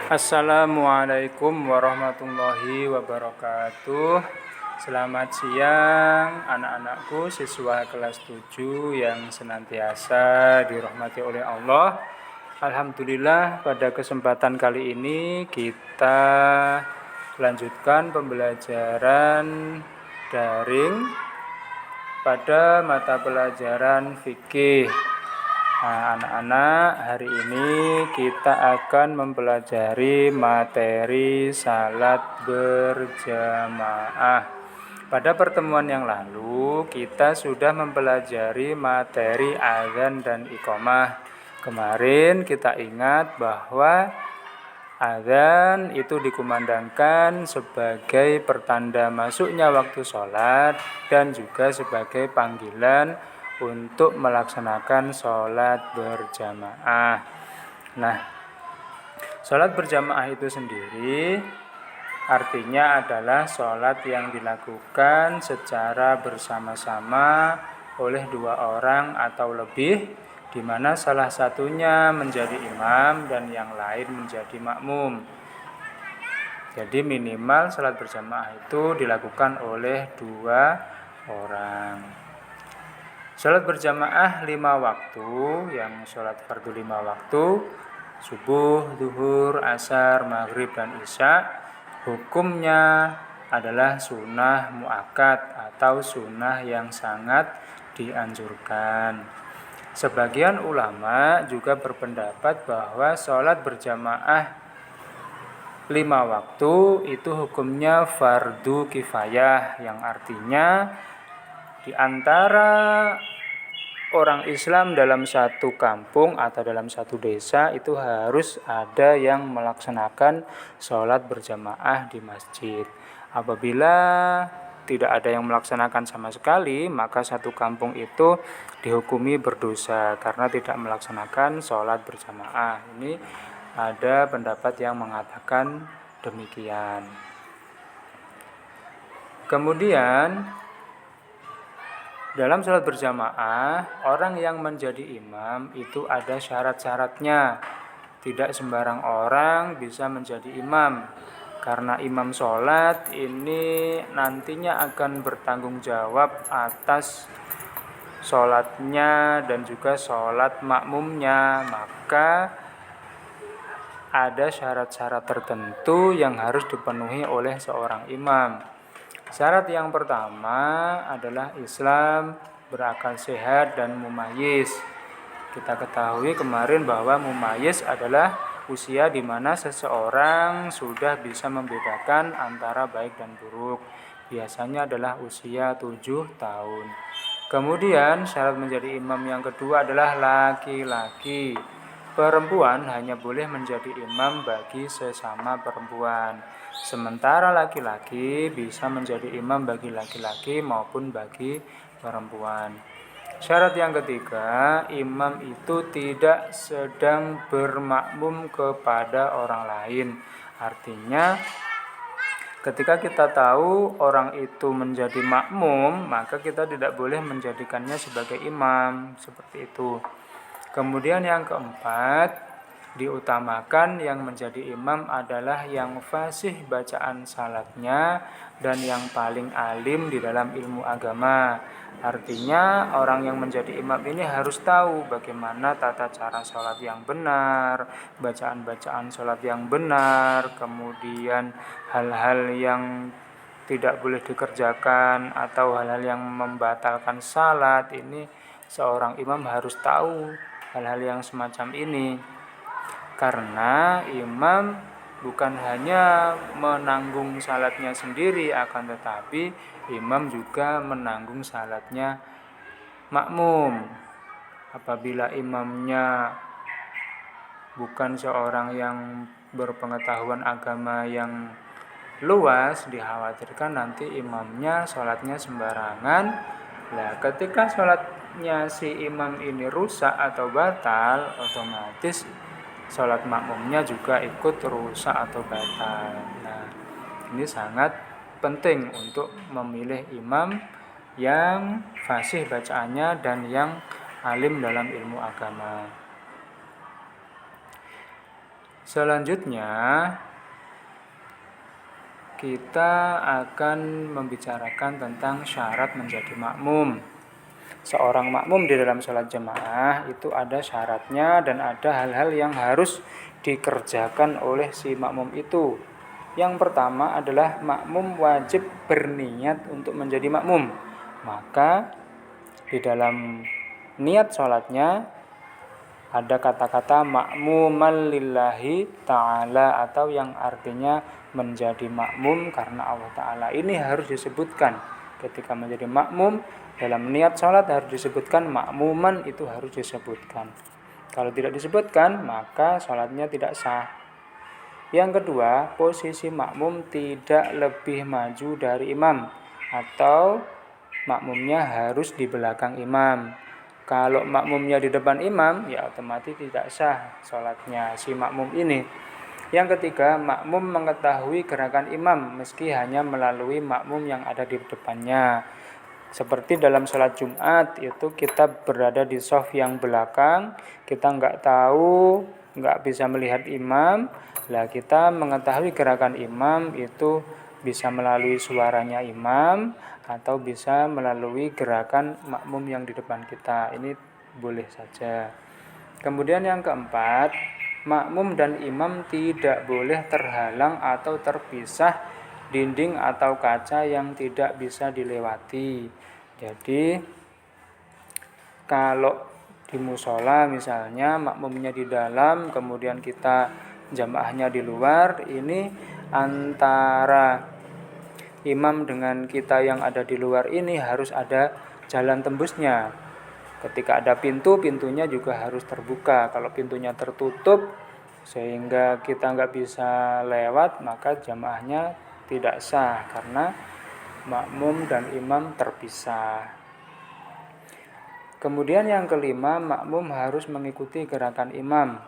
Assalamualaikum warahmatullahi wabarakatuh. Selamat siang anak-anakku siswa kelas 7 yang senantiasa dirahmati oleh Allah. Alhamdulillah, pada kesempatan kali ini kita lanjutkan pembelajaran daring pada mata pelajaran fikih. Nah, anak-anak, hari ini kita akan mempelajari materi salat berjamaah. Pada pertemuan yang lalu, kita sudah mempelajari materi azan dan iqamah. Kemarin kita ingat bahwa azan itu dikumandangkan sebagai pertanda masuknya waktu sholat dan juga sebagai panggilan untuk melaksanakan sholat berjamaah. Nah, sholat berjamaah itu sendiri artinya adalah sholat yang dilakukan secara bersama-sama oleh dua orang atau lebih, di mana salah satunya menjadi imam dan yang lain menjadi makmum. Jadi minimal sholat berjamaah itu dilakukan oleh dua orang. Sholat berjamaah 5 waktu, yang sholat fardu 5 waktu, subuh, zuhur, asar, maghrib, dan isya, hukumnya adalah sunnah muakkad atau sunnah yang sangat dianjurkan. Sebagian ulama juga berpendapat bahwa sholat berjamaah 5 waktu itu hukumnya fardu kifayah, yang artinya di antara orang Islam dalam satu kampung atau dalam satu desa itu harus ada yang melaksanakan sholat berjamaah di masjid. Apabila tidak ada yang melaksanakan sama sekali, maka satu kampung itu dihukumi berdosa karena tidak melaksanakan sholat berjamaah. Ini ada pendapat yang mengatakan demikian. Kemudian dalam sholat berjamaah, orang yang menjadi imam itu ada syarat-syaratnya. Tidak sembarang orang bisa menjadi imam, karena imam sholat ini nantinya akan bertanggung jawab atas sholatnya dan juga sholat makmumnya. Maka ada syarat-syarat tertentu yang harus dipenuhi oleh seorang imam. Syarat yang pertama adalah Islam, berakal sehat, dan mumayyiz. Kita ketahui kemarin bahwa mumayyiz adalah usia di mana seseorang sudah bisa membedakan antara baik dan buruk. Biasanya adalah usia 7 tahun. Kemudian syarat menjadi imam yang kedua adalah laki-laki. Perempuan hanya boleh menjadi imam bagi sesama perempuan. Sementara laki-laki bisa menjadi imam bagi laki-laki maupun bagi perempuan. Syarat yang ketiga, imam itu tidak sedang bermakmum kepada orang lain. Artinya, ketika kita tahu orang itu menjadi makmum, maka kita tidak boleh menjadikannya sebagai imam, seperti itu. Kemudian yang keempat, diutamakan yang menjadi imam adalah yang fasih bacaan salatnya dan yang paling alim di dalam ilmu agama. Artinya orang yang menjadi imam ini harus tahu bagaimana tata cara salat yang benar, bacaan-bacaan salat yang benar, kemudian hal-hal yang tidak boleh dikerjakan atau hal-hal yang membatalkan salat. Ini seorang imam harus tahu hal-hal yang semacam ini, karena imam bukan hanya menanggung salatnya sendiri, akan tetapi imam juga menanggung salatnya makmum. Apabila imamnya bukan seorang yang berpengetahuan agama yang luas, dikhawatirkan nanti imamnya salatnya sembarangan. Nah, ketika salatnya si imam ini rusak atau batal, otomatis salat makmumnya juga ikut rusak atau batal. Nah, ini sangat penting untuk memilih imam yang fasih bacaannya dan yang alim dalam ilmu agama. Selanjutnya kita akan membicarakan tentang syarat menjadi makmum. Seorang makmum di dalam sholat jamaah itu ada syaratnya dan ada hal-hal yang harus dikerjakan oleh si makmum itu. Yang pertama adalah makmum wajib berniat untuk menjadi makmum. Maka di dalam niat sholatnya ada kata-kata makmuman lillahi ta'ala atau yang artinya menjadi makmum karena Allah Ta'ala. Ini harus disebutkan ketika menjadi makmum. Dalam niat sholat harus disebutkan, makmuman itu harus disebutkan. Kalau tidak disebutkan maka sholatnya tidak sah. Yang kedua, posisi makmum tidak lebih maju dari imam atau makmumnya harus di belakang imam. Kalau makmumnya di depan imam, ya otomatis tidak sah sholatnya si makmum ini. Yang ketiga, makmum mengetahui gerakan imam meski hanya melalui makmum yang ada di depannya. Seperti dalam sholat Jumat, itu kita berada di shaf yang belakang, kita nggak bisa melihat imam. Lah kita mengetahui gerakan imam itu bisa melalui suaranya imam atau bisa melalui gerakan makmum yang di depan kita. Ini boleh saja. Kemudian yang keempat, makmum dan imam tidak boleh terhalang atau terpisah dinding atau kaca yang tidak bisa dilewati. Jadi kalau di musola misalnya makmumnya di dalam, kemudian kita jamaahnya di luar, ini antara imam dengan kita yang ada di luar ini harus ada jalan tembusnya. Ketika ada pintu, pintunya juga harus terbuka. Kalau pintunya tertutup sehingga kita nggak bisa lewat, maka jamaahnya tidak sah karena makmum dan imam terpisah. Kemudian yang kelima, makmum harus mengikuti gerakan imam.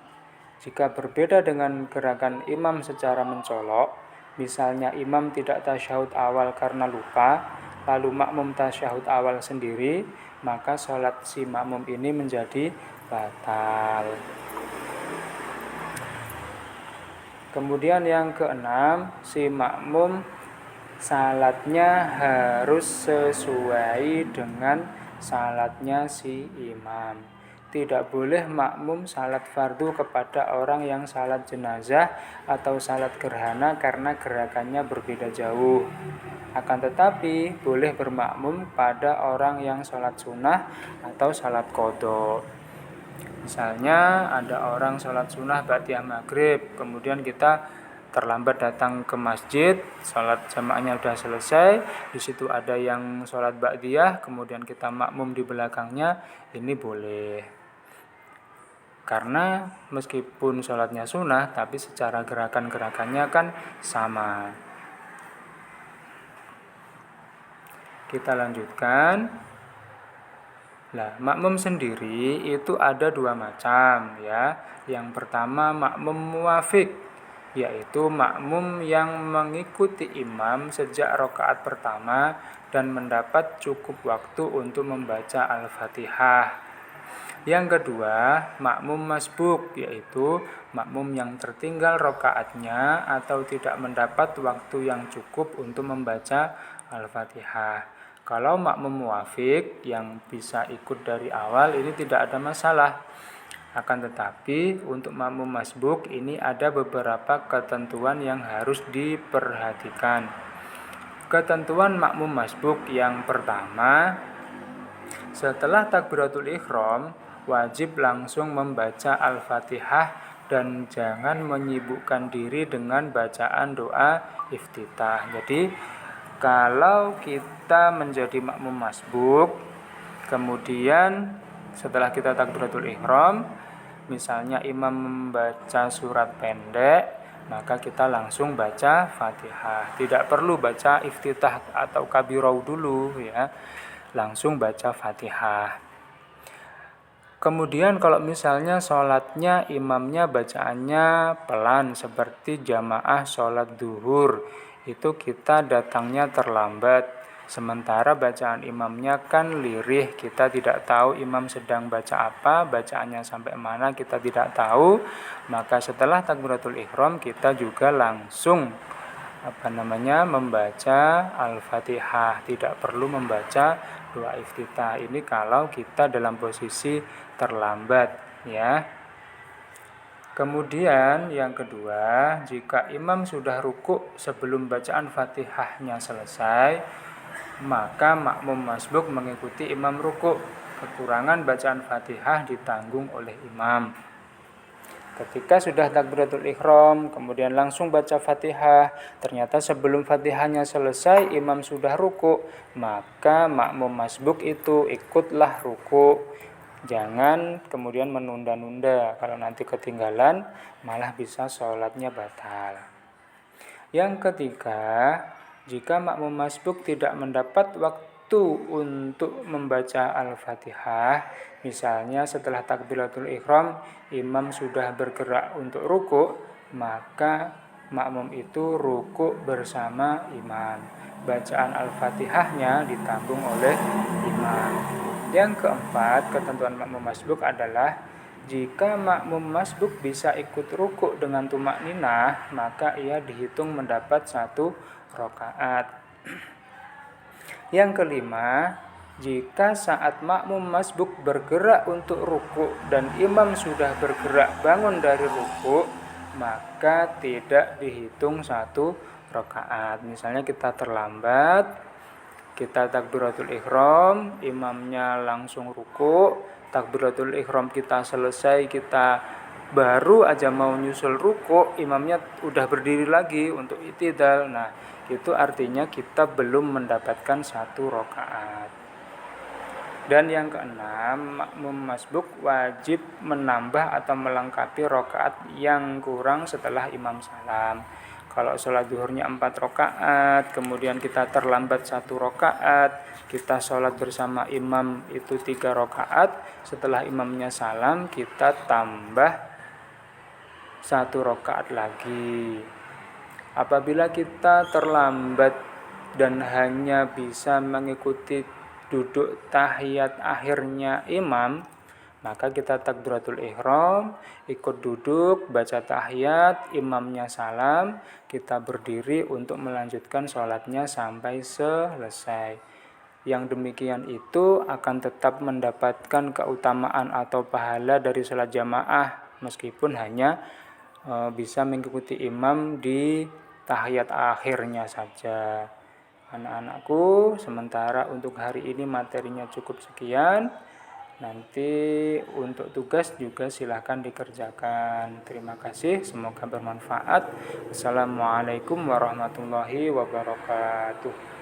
Jika berbeda dengan gerakan imam secara mencolok, misalnya imam tidak tasyahud awal karena lupa, lalu makmum tasyahud awal sendiri, maka sholat si makmum ini menjadi batal. Kemudian yang keenam, si makmum salatnya harus sesuai dengan salatnya si imam. Tidak boleh makmum salat fardu kepada orang yang salat jenazah atau salat gerhana karena gerakannya berbeda jauh. Akan tetapi boleh bermakmum pada orang yang salat sunnah atau salat qadha. Misalnya ada orang salat sunnah ba'diyah maghrib, kemudian kita terlambat datang ke masjid, salat jamaahnya sudah selesai, di situ ada yang salat ba'diyah, kemudian kita makmum di belakangnya, ini boleh. Karena meskipun sholatnya sunnah, tapi secara gerakan-gerakannya kan sama. Kita lanjutkan. Nah, makmum sendiri itu ada dua macam ya. Yang pertama makmum muwafiq, yaitu makmum yang mengikuti imam sejak rakaat pertama dan mendapat cukup waktu untuk membaca Al-Fatihah. Yang kedua, makmum masbuk, yaitu makmum yang tertinggal rakaatnya atau tidak mendapat waktu yang cukup untuk membaca Al-Fatihah. Kalau makmum muwafiq yang bisa ikut dari awal ini tidak ada masalah. Akan tetapi untuk makmum masbuk ini ada beberapa ketentuan yang harus diperhatikan. Ketentuan makmum masbuk yang pertama, setelah takbiratul ihram wajib langsung membaca Al-Fatihah dan jangan menyibukkan diri dengan bacaan doa iftitah. Jadi kalau kita menjadi makmum masbuk, kemudian setelah kita takbiratul ihram, misalnya imam membaca surat pendek, maka kita langsung baca Fatihah. Tidak perlu baca iftitah atau kabirau dulu ya. Langsung baca Fatihah. Kemudian kalau misalnya sholatnya imamnya bacaannya pelan seperti jamaah sholat duhur, itu kita datangnya terlambat Sementara bacaan imamnya kan lirih, kita tidak tahu imam sedang baca apa, bacaannya sampai mana kita tidak tahu. Maka setelah takbiratul ihram kita juga langsung membaca Al-Fatihah, tidak perlu membaca doa iftitah. Ini kalau kita dalam posisi terlambat ya. Kemudian yang kedua, jika imam sudah rukuk sebelum bacaan Fatihahnya selesai, maka makmum masbuk mengikuti imam rukuk. Kekurangan bacaan Fatihah ditanggung oleh imam. Ketika sudah takbiratul ihram, kemudian langsung baca Fatihah, ternyata sebelum Fatihahnya selesai imam sudah rukuk, maka makmum masbuk itu ikutlah rukuk. Jangan kemudian menunda-nunda, kalau nanti ketinggalan malah bisa sholatnya batal. Yang ketiga, jika makmum masbuk tidak mendapat waktu untuk membaca Al-Fatihah, misalnya setelah takbiratul ihram imam sudah bergerak untuk rukuk, maka makmum itu rukuk bersama imam. Bacaan Al-Fatihahnya ditanggung oleh imam. Yang keempat, ketentuan makmum masbuk adalah jika makmum masbuk bisa ikut rukuk dengan tumak ninah, maka ia dihitung mendapat 1 rakaat. Yang kelima, jika saat makmum masbuk bergerak untuk rukuk dan imam sudah bergerak bangun dari rukuk, maka tidak dihitung 1 rakaat. Misalnya kita terlambat, kita takbiratul ihram, imamnya langsung rukuk, takbiratul ihram kita selesai, kita baru aja mau nyusul rukuk, imamnya udah berdiri lagi untuk i'tidal. Nah, itu artinya kita belum mendapatkan 1 rakaat. Dan yang keenam, makmum masbuk wajib menambah atau melengkapi rakaat yang kurang setelah imam salam. Kalau sholat zuhurnya 4 rakaat, kemudian kita terlambat 1 rakaat, kita sholat bersama imam itu 3 rakaat, setelah imamnya salam kita tambah 1 rakaat lagi. Apabila kita terlambat dan hanya bisa mengikuti duduk tahiyat akhirnya imam, maka kita takbiratul ihram, ikut duduk, baca tahiyat, imamnya salam, kita berdiri untuk melanjutkan sholatnya sampai selesai. Yang demikian itu akan tetap mendapatkan keutamaan atau pahala dari sholat jamaah, meskipun hanya bisa mengikuti imam di tahiyat akhirnya saja. Anak-anakku, sementara untuk hari ini materinya cukup sekian. Nanti untuk tugas juga silahkan dikerjakan. Terima kasih, semoga bermanfaat. Assalamualaikum warahmatullahi wabarakatuh.